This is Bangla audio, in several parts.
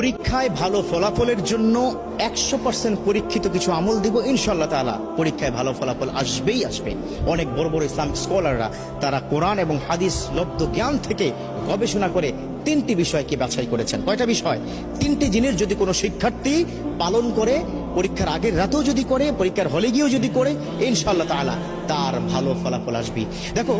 পরীক্ষায় ভালো ফলাফলের জন্য 100% পরীক্ষিত কিছু আমল দিব ইনশাআল্লাহ তাআলা। পরীক্ষায় ভালো ফলাফল আসবেই আসবে। অনেক বড় বড় ইসলামিক স্কলাররা তারা কোরআন এবং হাদিস লব্ধ জ্ঞান থেকে গবেষণা করে 3টি বিষয়কে বাছাই করেছেন। কয়টা বিষয়? 3টি জিনিস যদি কোনো শিক্ষার্থী পালন করে, পরীক্ষার আগের রাতেও যদি করে, পরীক্ষার হলে গিয়েও যদি করে, ইনশাআল্লাহ তাআলা তার ভালো ফলাফল আসবে। দেখো,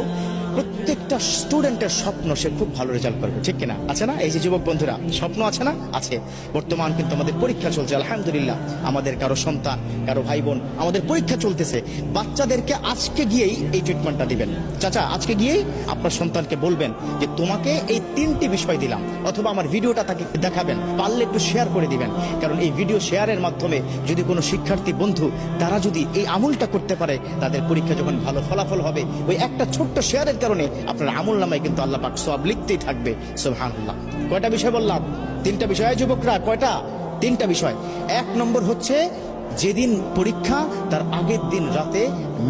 প্রত্যেকটা স্টুডেন্টের স্বপ্ন সে খুব ভালো রেজাল্ট করবে, ঠিক কিনা? আছে না? এই যে যুবক বন্ধুরা, স্বপ্ন আছে না? আছে। বর্তমান কিন্তু আমাদের পরীক্ষা চলছে, আলহামদুলিল্লাহ। আমাদের কারো সন্তান, কারো ভাই বোন, আমাদের পরীক্ষা চলতেছে। বাচ্চাদেরকে আজকে গিয়েই এই ট্রিটমেন্টটা দিবেন। চাচা, আজকে গিয়েই আপনার সন্তানকে বলবেন যে তোমাকে এই 3টি বিষয় দিলাম, অথবা আমার ভিডিওটা তাকে দেখাবেন, পারলে একটু শেয়ার করে দিবেন। কারণ এই ভিডিও শেয়ারের মাধ্যমে যদি কোনো শিক্ষার্থী বন্ধু তারা যদি এই আমলটা করতে পারে, তাদের পরীক্ষা যখন ভালো ফলাফল হবে, ওই একটা ছোট্ট শেয়ারের কারণে আপনার আমল নামায় কিন্তু আল্লাহ পাক সওয়াব লিখতেই থাকবে। সুবহানাল্লাহ। কয়টা বিষয় বললাম? 3টা বিষয়। যুবকরা, কয়টা? 3টা বিষয়। 1 নম্বর হচ্ছে, যেদিন পরীক্ষা তার আগের দিন রাতে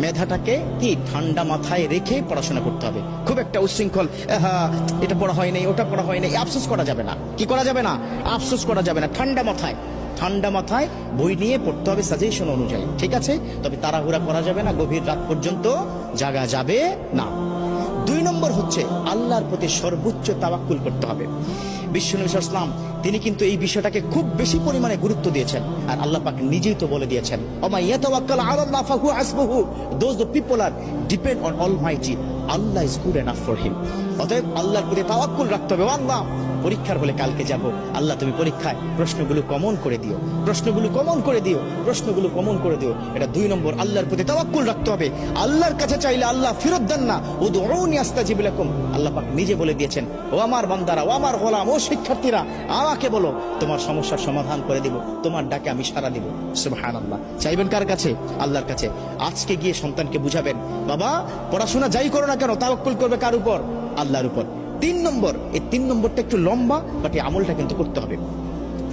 মেধাটাকে কি ঠান্ডা মাথায় রেখে পড়াশোনা করতে হবে। খুব একটা উচ্ছৃঙ্খল, এটা পড়া হয় নাই, ওটা পড়া হয় নাই, আফসোস করা যাবে না। কি করা যাবে না? আফসোস করা যাবে না। ঠান্ডা মাথায় বই নিয়ে পড়তে হবে সাজেশন অনুযায়ী, ঠিক আছে? তবে তাড়াহুড়া করা যাবে না, গভীর রাত পর্যন্ত জাগা যাবে না। 2 নম্বর হচ্ছে, আল্লাহর প্রতি সর্বোচ্চ তাওয়াক্কুল করতে হবে। বিশ্বনবী সাল্লাল্লাহু আলাইহি ওয়াসাল্লাম তিনি কিন্তু এই বিষয়টাকে খুব বেশি পরিমাণে গুরুত্ব দিয়েছেন। আর আল্লাহ পাক নিজেই তো বলে দিয়েছেন, ওমা ইয়াতাওয়াক্কাল আলাল্লাহ ফাহুয়া হাসবুহু, those the people are depend on almighty, Allah is good enough for him. অতএব আল্লাহর প্রতি তাওয়াক্কুল রাখতে হবে। আল্লাহ, পরীক্ষার হলে কালকে যাব, আল্লাহ তুমি পরীক্ষায় প্রশ্নগুলো কমন করে দিও, কমন করে দিও। এটা 2 নম্বর, আল্লাহর প্রতি তাওয়াক্কুল রাখতে হবে। আল্লাহর কাছে চাইলে আল্লাহ ফেরত দেন না। উদউনি আস্তাজিব লাকুম, আল্লাহ পাক নিজে বলে দিয়েছেন, ও আমার বান্দারা, ও আমার গোলাম, ও শিক্ষার্থীরা, আমাকে বলো, তোমার সমস্যার সমাধান করে দিব, তোমার ডাকে আমি সাড়া দিব। সুবহানাল্লাহ। চাইবেন কার কাছে? আল্লাহর কাছে। আজকে গিয়ে সন্তানকে বুঝাবেন, বাবা পড়াশোনা যাই করো না কেন, তাওয়াক্কুল করবে কার উপর? আল্লাহর উপর। 3 নম্বর, এই 3 নম্বরটা একটু লম্বা, বাট এই আমলটা কিন্তু করতে হবে।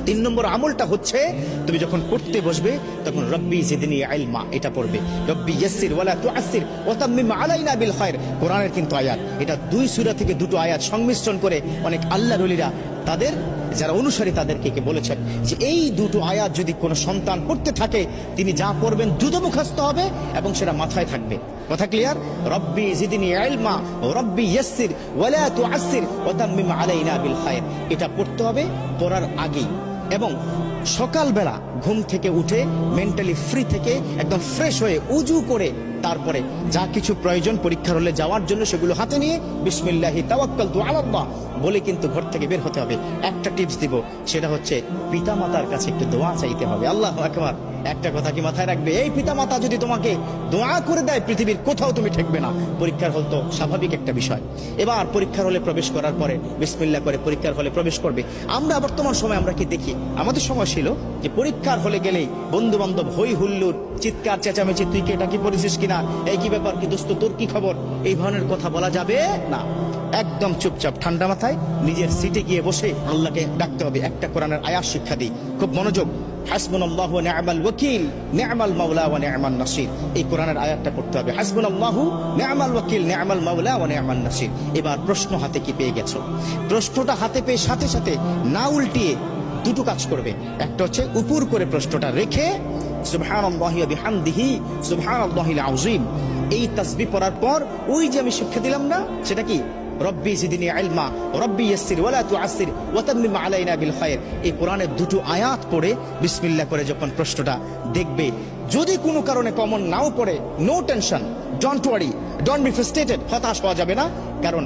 3 নম্বর আমলটা হচ্ছে, তুমি যখন পড়তে বসবে তখন রব্বি জিদনি ইলমা এটা পড়বে। রব্বি ইয়াসসির ওয়ালা তুআসসির ওয়া তাম্মিম আলাইনা বিল খায়র, কোরআনের কিন্তু আয়াত। এটা 2 সূরা থেকে 2টো আয়াত সংমিশ্রণ করে অনেক আল্লাহর ওলিরা তাদের যারা অনুসারী তাদেরকে বলেছেন যে এই 2টো আয়াত যদি কোনো সন্তান পড়তে থাকে, তিনি যা পড়বেন দ্রুত মুখস্থ হবে এবং সেটা মাথায় থাকবে। কথা ক্লিয়ার? রব্বি জিদনি ইলমা ওয়া রব্বি ইয়াসসির ওয়ালা তুআসসির ওয়া তাম্মিম আলাইনা বিল খায়র, এটা পড়তে হবে পড়ার আগেই। এবং সকালবেলা ঘুম থেকে উঠে মেন্টালি ফ্রি থেকে একদম ফ্রেশ হয়ে উজু করে তারপরে যা কিছু প্রয়োজন পরীক্ষার হলে যাওয়ার জন্য সেগুলো হাতে নিয়ে বিসমিল্লাহি তাওয়াক্কালতু আলাল্লাহ বলে কিন্তু ঘর থেকে বের হতে হবে। একটা টিপস দিব, সেটা হচ্ছে পিতামাতার কাছে একটু দোয়া চাইতে হবে। আল্লাহু আকবার। একটা কথা কি মাথায় রাখবে, এই পিতামাতা যদি তোমাকে দোয়া করে দেয়, পৃথিবীর কোথাও তুমি ঠেকবে না। পরীক্ষার হল তো স্বাভাবিক একটা বিষয়। এবার পরীক্ষার হলে প্রবেশ করার পরে বিসমিল্লাহ করে পরীক্ষার হলে প্রবেশ করবে। আমরা বর্তমান সময় আমরা কি দেখি, আমাদের সময় ছিল যে পরীক্ষার হলে গেলেই বন্ধু বান্ধব হই হুল্লুর, চিৎকার চেঁচামেচি, তুই কি এটা কি পড়েছিস কিনা, এই কি ব্যাপার, কি দোস্ত তোর কি খবর, এই ধরনের কথা বলা যাবে না। একদম চুপচাপ ঠান্ডা মাথায় নিজের সিটে গিয়ে বসে আল্লাহকে ডাকতে হবে। একটা কোরআনের আয়াত শিক্ষা দিই, খুব মনোযোগ। হাসবুনাল্লাহু ওয়া নি'মাল ওয়াকিল নি'মাল মাওলা ওয়া নি'মান নাসির, এই কোরআনের আয়াতটা পড়তে হবে। হাসবুনাল্লাহু নি'মাল ওয়াকিল নি'মাল মাওলা ওয়া নি'মান নাসির। এবার প্রশ্ন হাতে কি পেয়ে গেছো? প্রশ্নটা হাতে পেয়ে সাথে সাথে না উল্টিয়ে 2টো কাজ করবে। একটা হচ্ছে উপর করে প্রশ্নটা রেখে সুবহানাল্লাহি ওয়া বিহামদিহি সুবহানাল্লাহিল আযীম, এই তাসবিহ পড়ার পর ওই যে আমি শিক্ষা দিলাম না, সেটা কি রব্বি জিদনি ইলমা রব্বি ইয়াসসির ওয়ালা তুআসসির ওয়া তাম্মিম আলাইনা বিল খায়র, এই কোরআনের 2টো আয়াত পড়ে বিসমিল্লাহ করে যখন প্রশ্নটা দেখবে, যদি কোনো কারণে কমন নাও পড়ে, no tension, don't worry, don't be frustrated, হতাশ হওয়া যাবে না। কারণ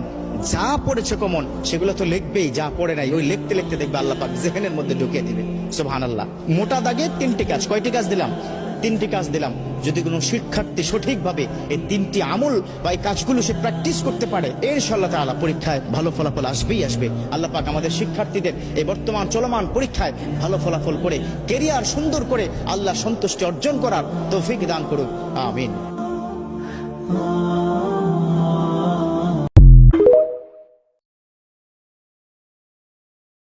যা পড়েছে কমন সেগুলো তো লিখবেই, যা পড়ে নাই ওই লিখতে লিখতে দেখবে আল্লাহ পাক জেহেনের মধ্যে ঢুকিয়ে দিবে। সুবহানাল্লাহ। মোটা দাগে 3টি কাজ। কয়টি কাজ দিলাম? 3টি কাজ দিলাম। যদি কোনো শিক্ষার্থী সঠিকভাবে এই 3টি আমল বা এই কাজগুলো সে প্র্যাকটিস করতে পারে, ইনশাআল্লাহ তাআলা পরীক্ষায় ভালো ফলাফল আসবেই আসবে। আল্লাহ পাক আমাদের শিক্ষার্থীদের এই বর্তমান চলমান পরীক্ষায় ভালো ফলাফল করে কেরিয়ার সুন্দর করে আল্লাহ সন্তুষ্টি অর্জন করার তৌফিক দান করুক। আমিন।